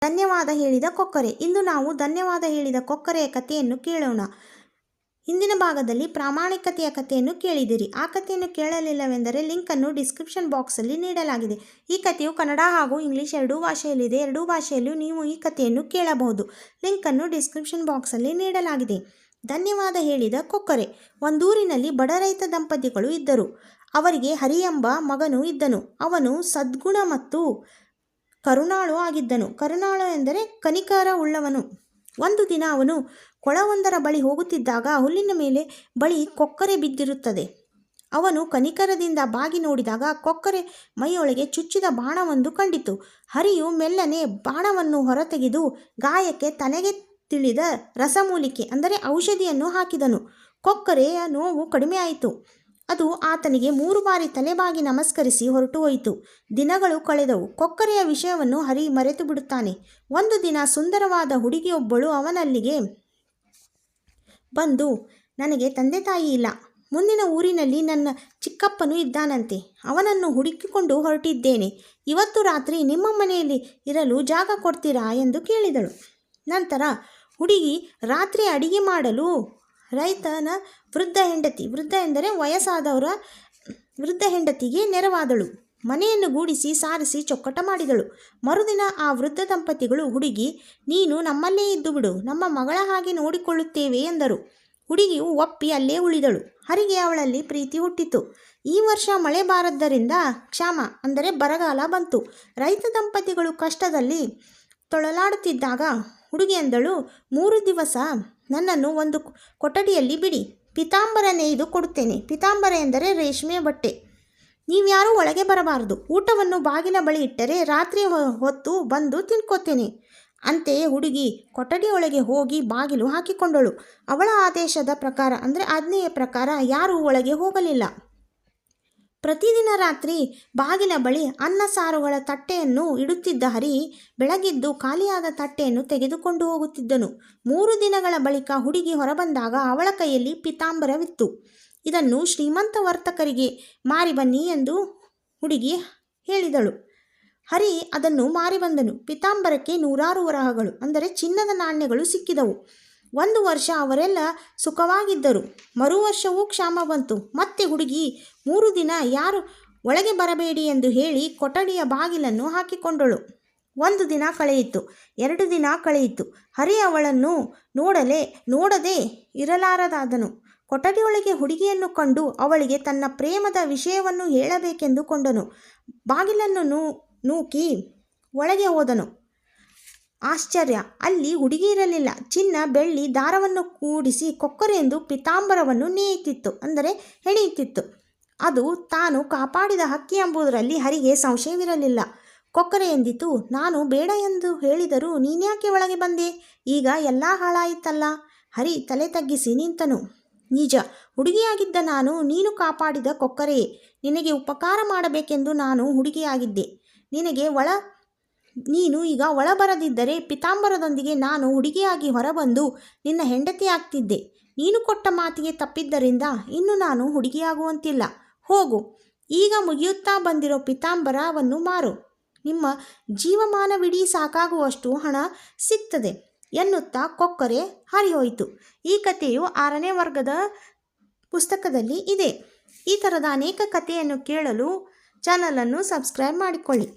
ಧನ್ಯವಾದ ಹೇಳಿದ ಕೊಕ್ಕರೆ. ಇಂದು ನಾವು ಧನ್ಯವಾದ ಹೇಳಿದ ಕೊಕ್ಕರೆಯ ಕಥೆಯನ್ನು ಕೇಳೋಣ. ಹಿಂದಿನ ಭಾಗದಲ್ಲಿ ಪ್ರಾಮಾಣಿಕತೆಯ ಕಥೆಯನ್ನು ಕೇಳಿದಿರಿ. ಆ ಕಥೆಯನ್ನು ಕೇಳಲಿಲ್ಲವೆಂದರೆ ಲಿಂಕನ್ನು ಡಿಸ್ಕ್ರಿಪ್ಷನ್ ಬಾಕ್ಸಲ್ಲಿ ನೀಡಲಾಗಿದೆ. ಈ ಕಥೆಯು ಕನ್ನಡ ಹಾಗೂ ಇಂಗ್ಲಿಷ್ ಎರಡೂ ಭಾಷೆಯಲ್ಲಿದೆ. ಎರಡೂ ಭಾಷೆಯಲ್ಲೂ ನೀವು ಈ ಕಥೆಯನ್ನು ಕೇಳಬಹುದು. ಲಿಂಕನ್ನು ಡಿಸ್ಕ್ರಿಪ್ಷನ್ ಬಾಕ್ಸಲ್ಲಿ ನೀಡಲಾಗಿದೆ. ಧನ್ಯವಾದ ಹೇಳಿದ ಕೊಕ್ಕರೆ. ಒಂದೂರಿನಲ್ಲಿ ಬಡ ರೈತ ದಂಪತಿಗಳು ಇದ್ದರು. ಅವರಿಗೆ ಹರಿ ಎಂಬ ಮಗನು ಇದ್ದನು. ಅವನು ಸದ್ಗುಣ ಮತ್ತು ಕರುಣಾಳು ಆಗಿದ್ದನು. ಕರುಣಾಳು ಎಂದರೆ ಕನಿಕರ ಉಳ್ಳವನು. ಒಂದು ದಿನ ಅವನು ಕೊಳವೊಂದರ ಬಳಿ ಹೋಗುತ್ತಿದ್ದಾಗ ಹುಲ್ಲಿನ ಮೇಲೆ ಬಳಿ ಕೊಕ್ಕರೆ ಬಿದ್ದಿರುತ್ತದೆ. ಅವನು ಕನಿಕರದಿಂದ ಬಾಗಿ ನೋಡಿದಾಗ ಕೊಕ್ಕರೆ ಮೈಯೊಳಗೆ ಚುಚ್ಚಿದ ಬಾಣವೊಂದು ಕಂಡಿತು. ಹರಿಯು ಮೆಲ್ಲನೆ ಬಾಣವನ್ನು ಹೊರತೆಗೆದು ಗಾಯಕ್ಕೆ ತಲೆಗೆ ತಿಳಿದ ರಸಮೂಲಿಕೆ ಅಂದರೆ ಔಷಧಿಯನ್ನು ಹಾಕಿದನು. ಕೊಕ್ಕರೆಯ ನೋವು ಕಡಿಮೆಯಾಯಿತು. ಅದು ಆತನಿಗೆ 3 ಬಾರಿ ತಲೆಬಾಗಿ ನಮಸ್ಕರಿಸಿ ಹೊರಟು ಹೋಯಿತು. ದಿನಗಳು ಕಳೆದವು. ಕೊಕ್ಕರೆಯ ವಿಷಯವನ್ನು ಹರಿ ಮರೆತು ಬಿಡುತ್ತಾನೆ. ಒಂದು ದಿನ ಸುಂದರವಾದ ಹುಡುಗಿಯೊಬ್ಬಳು ಅವನಲ್ಲಿಗೆ ಬಂದು, ನನಗೆ ತಂದೆ ತಾಯಿ ಇಲ್ಲ. ಮುಂದಿನ ಊರಿನಲ್ಲಿ ನನ್ನ ಚಿಕ್ಕಪ್ಪನು ಇದ್ದಾನಂತೆ. ಅವನನ್ನು ಹುಡುಕಿಕೊಂಡು ಹೊರಟಿದ್ದೇನೆ. ಇವತ್ತು ರಾತ್ರಿ ನಿಮ್ಮ ಮನೆಯಲ್ಲಿ ಇರಲು ಜಾಗ ಕೊಡ್ತೀರಾ ಎಂದು ಕೇಳಿದಳು. ನಂತರ ಹುಡುಗಿ ರಾತ್ರಿ ಅಡಿಗೆ ಮಾಡಲು ರೈತನ ವೃದ್ಧ ಎಂದರೆ ವಯಸ್ಸಾದವರ ವೃದ್ಧ ಹೆಂಡತಿಗೆ ನೆರವಾದಳು. ಮನೆಯನ್ನು ಗೂಡಿಸಿ ಸಾರಿಸಿ ಚೊಕ್ಕಟ ಮಾಡಿದಳು. ಮರುದಿನ ಆ ವೃದ್ಧ ದಂಪತಿಗಳು, ಹುಡುಗಿ, ನೀನು ನಮ್ಮಲ್ಲೇ ಇದ್ದು ಬಿಡು, ನಮ್ಮ ಮಗಳ ಹಾಗೆ ನೋಡಿಕೊಳ್ಳುತ್ತೇವೆ ಎಂದರು. ಹುಡುಗಿಯು ಒಪ್ಪಿ ಅಲ್ಲೇ ಉಳಿದಳು. ಹರಿಗೆ ಅವಳಲ್ಲಿ ಪ್ರೀತಿ ಹುಟ್ಟಿತು. ಈ ವರ್ಷ ಮಳೆ ಬಾರದ್ದರಿಂದ ಕ್ಷಾಮ ಅಂದರೆ ಬರಗಾಲ ಬಂತು. ರೈತ ದಂಪತಿಗಳು ಕಷ್ಟದಲ್ಲಿ ತೊಳಲಾಡುತ್ತಿದ್ದಾಗ ಹುಡುಗಿ ಎಂದಳು, 3 ದಿವಸ ನನ್ನನ್ನು ಒಂದು ಕೊಠಡಿಯಲ್ಲಿ ಬಿಡಿ. ಪಿತಾಂಬರ ನೇಯ್ದು ಕೊಡುತ್ತೇನೆ. ಪಿತಾಂಬರ ಎಂದರೆ ರೇಷ್ಮೆ ಬಟ್ಟೆ. ನೀವ್ಯಾರೂ ಒಳಗೆ ಬರಬಾರದು. ಊಟವನ್ನು ಬಾಗಿಲ ಬಳಿ ಇಟ್ಟರೆ ರಾತ್ರಿ ಹೊತ್ತು ಬಂದು ತಿನ್ಕೋತೇನೆ. ಅಂತೆಯೇ ಹುಡುಗಿ ಕೊಠಡಿಯೊಳಗೆ ಹೋಗಿ ಬಾಗಿಲು ಹಾಕಿಕೊಂಡಳು. ಅವಳ ಆದೇಶದ ಪ್ರಕಾರ ಅಂದರೆ ಆಜ್ಞೆಯ ಪ್ರಕಾರ ಯಾರೂ ಒಳಗೆ ಹೋಗಲಿಲ್ಲ. ಪ್ರತಿದಿನ ರಾತ್ರಿ ಬಾಗಿಲ ಬಳಿ ಅನ್ನ ಸಾರುಗಳ ತಟ್ಟೆಯನ್ನು ಇಡುತ್ತಿದ್ದ ಹರಿ ಬೆಳಗಿದ್ದು ಖಾಲಿಯಾದ ತಟ್ಟೆಯನ್ನು ತೆಗೆದುಕೊಂಡು ಹೋಗುತ್ತಿದ್ದನು. 3 ದಿನಗಳ ಬಳಿಕ ಹುಡುಗಿ ಹೊರಬಂದಾಗ ಅವಳ ಕೈಯಲ್ಲಿ ಪಿತಾಂಬರವಿತ್ತು. ಇದನ್ನು ಶ್ರೀಮಂತ ವರ್ತಕರಿಗೆ ಮಾರಿ ಬನ್ನಿ ಎಂದು ಹುಡುಗಿ ಹೇಳಿದಳು. ಹರಿ ಅದನ್ನು ಮಾರಿ ಬಂದನು. ಪಿತಾಂಬರಕ್ಕೆ 100 ವರಹಗಳು ಅಂದರೆ ಚಿನ್ನದ ನಾಣ್ಯಗಳು ಸಿಕ್ಕಿದವು. 1 ವರ್ಷ ಅವರೆಲ್ಲ ಸುಖವಾಗಿದ್ದರು. ಮರುವರ್ಷವೂ ಕ್ಷಾಮ ಬಂತು. ಮತ್ತೆ ಹುಡುಗಿ 3 ದಿನ ಯಾರು ಒಳಗೆ ಬರಬೇಡಿ ಎಂದು ಹೇಳಿ ಕೊಠಡಿಯ ಬಾಗಿಲನ್ನು ಹಾಕಿಕೊಂಡಳು. 1 ದಿನ ಕಳೆಯಿತು. 2 ದಿನ ಕಳೆಯಿತು. ಹರಿ ಅವಳನ್ನು ನೋಡದೆ ಇರಲಾರದಾದನು. ಕೊಠಡಿಯೊಳಗೆ ಹುಡುಗಿಯನ್ನು ಕಂಡು ಅವಳಿಗೆ ತನ್ನ ಪ್ರೇಮದ ವಿಷಯವನ್ನು ಹೇಳಬೇಕೆಂದುಕೊಂಡನು. ಬಾಗಿಲನ್ನು ನೂಕಿ ಒಳಗೆ ಹೋದನು. ಆಶ್ಚರ್ಯ, ಅಲ್ಲಿ ಹುಡುಗಿ ಇರಲಿಲ್ಲ. ಚಿನ್ನ ಬೆಳ್ಳಿ ದಾರವನ್ನು ಕೂಡಿಸಿ ಕೊಕ್ಕರೆಯೆಂದು ಪಿತಾಂಬರವನ್ನು ನೇಯುತ್ತಿತ್ತು ಅಂದರೆ ಹೆಣೆಯುತ್ತಿತ್ತು. ಅದು ತಾನು ಕಾಪಾಡಿದ ಹಕ್ಕಿ ಎಂಬುದರಲ್ಲಿ ಹರಿಗೆ ಸಂಶಯವಿರಲಿಲ್ಲ. ಕೊಕ್ಕರೆ ಎಂದಿತು, ನಾನು ಬೇಡ ಎಂದು ಹೇಳಿದರೂ ನೀನ್ಯಾಕೆ ಒಳಗೆ ಬಂದೆ? ಈಗ ಎಲ್ಲ ಹಾಳಾಯಿತಲ್ಲ. ಹರಿ ತಲೆ ತಗ್ಗಿಸಿ ನಿಂತನು. ನಿಜ, ಹುಡುಗಿಯಾಗಿದ್ದ ನಾನು ನೀನು ಕಾಪಾಡಿದ ಕೊಕ್ಕರೆಯೇ. ನಿನಗೆ ಉಪಕಾರ ಮಾಡಬೇಕೆಂದು ನಾನು ಹುಡುಗಿಯಾಗಿದ್ದೆ. ನೀನು ಈಗ ಒಳ ಬರದಿದ್ದರೆ ಪಿತಾಂಬರದೊಂದಿಗೆ ನಾನು ಹುಡುಗಿಯಾಗಿ ಹೊರಬಂದು ನಿನ್ನ ಹೆಂಡತಿಯಾಗ್ತಿದ್ದೆ. ನೀನು ಕೊಟ್ಟ ಮಾತಿಗೆ ತಪ್ಪಿದ್ದರಿಂದ ಇನ್ನು ನಾನು ಹುಡುಗಿಯಾಗುವಂತಿಲ್ಲ. ಹೋಗು, ಈಗ ಮುಗಿಯುತ್ತಾ ಬಂದಿರೋ ಪಿತಾಂಬರವನ್ನು ಮಾರು. ನಿಮ್ಮ ಜೀವಮಾನವಿಡೀ ಸಾಕಾಗುವಷ್ಟು ಹಣ ಸಿಗ್ತದೆ ಎನ್ನುತ್ತಾ ಕೊಕ್ಕರೆ ಹಾರಿಹೋಯಿತು. ಈ ಕಥೆಯು 6ನೇ ವರ್ಗದ ಪುಸ್ತಕದಲ್ಲಿ ಇದೆ. ಈ ಥರದ ಅನೇಕ ಕಥೆಯನ್ನು ಕೇಳಲು ಚಾನಲನ್ನು ಸಬ್ಸ್ಕ್ರೈಬ್ ಮಾಡಿಕೊಳ್ಳಿ.